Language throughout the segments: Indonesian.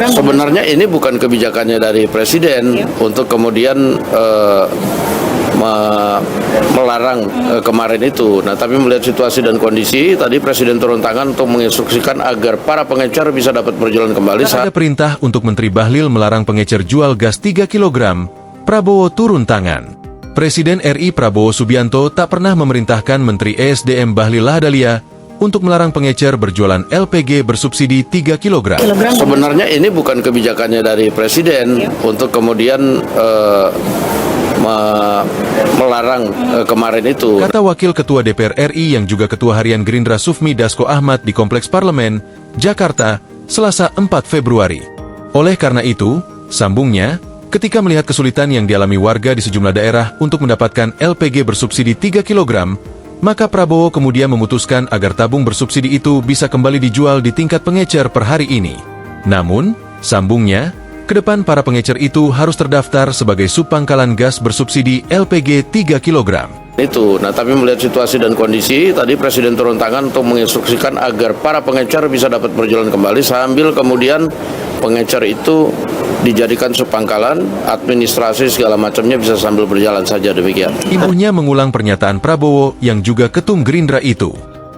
Sebenarnya ini bukan kebijakannya dari Presiden untuk kemudian melarang kemarin itu. Nah, tapi melihat situasi dan kondisi, tadi Presiden turun tangan untuk menginstruksikan agar para pengecer bisa dapat berjalan kembali. Ada perintah untuk Menteri Bahlil melarang pengecer jual gas 3 kg, Prabowo turun tangan. Presiden RI Prabowo Subianto tak pernah memerintahkan Menteri ESDM Bahlil Lahadalia untuk melarang pengecer berjualan LPG bersubsidi 3 kg. Sebenarnya ini bukan kebijakannya dari Presiden untuk kemudian melarang kemarin itu. Kata Wakil Ketua DPR RI yang juga Ketua Harian Gerindra Sufmi Dasko Ahmad di Kompleks Parlemen, Jakarta, Selasa 4 Februari. Oleh karena itu, sambungnya, ketika melihat kesulitan yang dialami warga di sejumlah daerah untuk mendapatkan LPG bersubsidi 3 kg, maka Prabowo kemudian memutuskan agar tabung bersubsidi itu bisa kembali dijual di tingkat pengecer per hari ini. Namun, sambungnya, ke depan para pengecer itu harus terdaftar sebagai subpangkalan gas bersubsidi LPG 3 kg. Itu. Nah, tapi melihat situasi dan kondisi, tadi Presiden turun tangan untuk menginstruksikan agar para pengecer bisa dapat berjalan kembali sambil kemudian pengecer itu dijadikan subpangkalan, administrasi segala macamnya bisa sambil berjalan saja, demikian. Ibunya mengulang pernyataan Prabowo yang juga ketum Gerindra itu.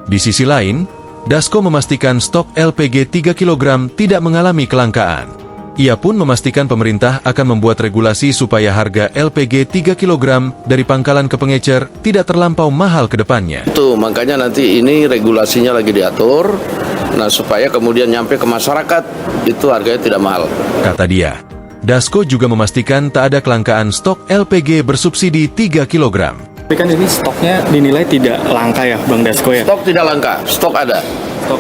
Di sisi lain, Dasko memastikan stok LPG 3 kg tidak mengalami kelangkaan. Ia pun memastikan pemerintah akan membuat regulasi supaya harga LPG 3 kg dari pangkalan ke pengecer tidak terlampau mahal ke depannya. Itu, makanya nanti ini regulasinya lagi diatur, nah supaya kemudian nyampe ke masyarakat, itu harganya tidak mahal. Kata dia, Dasko juga memastikan tak ada kelangkaan stok LPG bersubsidi 3 kg. Tapi kan ini stoknya dinilai tidak langka ya, Bang Dasko ya? Stok tidak langka, stok ada.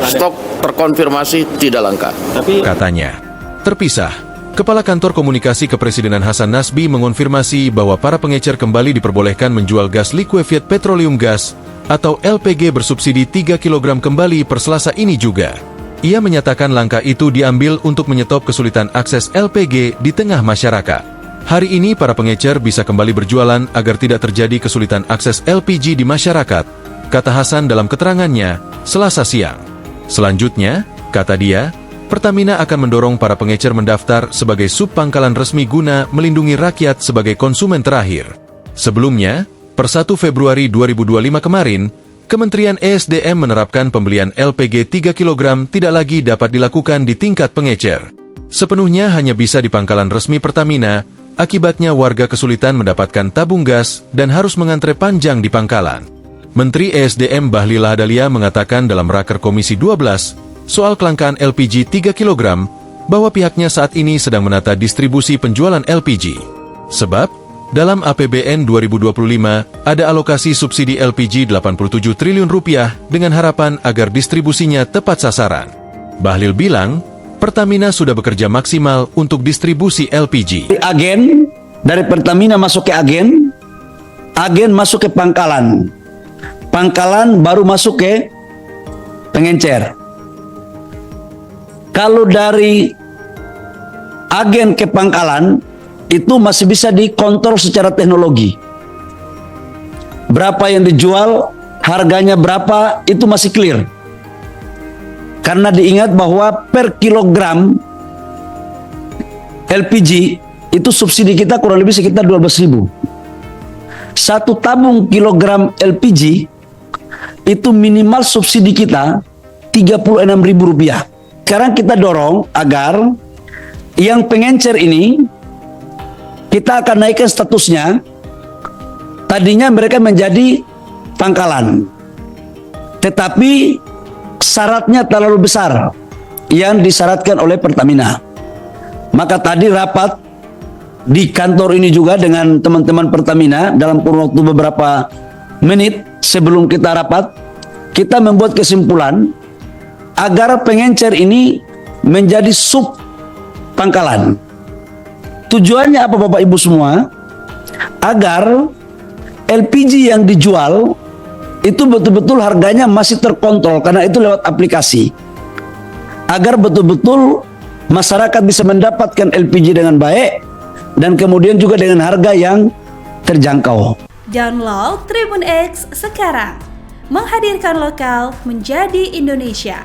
Stok terkonfirmasi tidak langka. Tapi katanya. Terpisah, Kepala Kantor Komunikasi Kepresidenan Hasan Nasbi mengonfirmasi bahwa para pengecer kembali diperbolehkan menjual gas liquefied petroleum gas atau LPG bersubsidi 3 kg kembali per Selasa ini juga. Ia menyatakan langkah itu diambil untuk menyetop kesulitan akses LPG di tengah masyarakat. Hari ini para pengecer bisa kembali berjualan agar tidak terjadi kesulitan akses LPG di masyarakat, kata Hasan dalam keterangannya, Selasa siang. Selanjutnya, kata dia, Pertamina akan mendorong para pengecer mendaftar sebagai subpangkalan resmi guna melindungi rakyat sebagai konsumen terakhir. Sebelumnya, per 1 Februari 2025 kemarin, Kementerian ESDM menerapkan pembelian LPG 3 kg tidak lagi dapat dilakukan di tingkat pengecer. Sepenuhnya hanya bisa di pangkalan resmi Pertamina, akibatnya warga kesulitan mendapatkan tabung gas dan harus mengantre panjang di pangkalan. Menteri ESDM Bahlil Lahadalia mengatakan dalam Raker Komisi 12, soal kelangkaan LPG 3 kg, bahwa pihaknya saat ini sedang menata distribusi penjualan LPG. Sebab, dalam APBN 2025, ada alokasi subsidi LPG 87 triliun rupiah dengan harapan agar distribusinya tepat sasaran. Bahlil bilang, Pertamina sudah bekerja maksimal untuk distribusi LPG. Agen dari Pertamina masuk ke agen masuk ke pangkalan, pangkalan baru masuk ke pengencer. Kalau dari agen ke pangkalan, itu masih bisa dikontrol secara teknologi. Berapa yang dijual, harganya berapa, itu masih clear. Karena diingat bahwa per kilogram LPG, itu subsidi kita kurang lebih sekitar 12.000. Satu tabung kilogram LPG, itu minimal subsidi kita Rp36.000. Sekarang kita dorong agar yang pengencer ini kita akan naikkan statusnya. Tadinya mereka menjadi pangkalan, tetapi syaratnya terlalu besar yang disyaratkan oleh Pertamina. Maka tadi rapat di kantor ini juga dengan teman-teman Pertamina dalam kurun waktu beberapa menit sebelum kita rapat, kita membuat kesimpulan agar pengencer ini menjadi sub pangkalan. Tujuannya apa Bapak Ibu semua? Agar LPG yang dijual itu betul-betul harganya masih terkontrol, karena itu lewat aplikasi. Agar betul-betul masyarakat bisa mendapatkan LPG dengan baik dan kemudian juga dengan harga yang terjangkau. Download Tribun X sekarang, menghadirkan lokal menjadi Indonesia.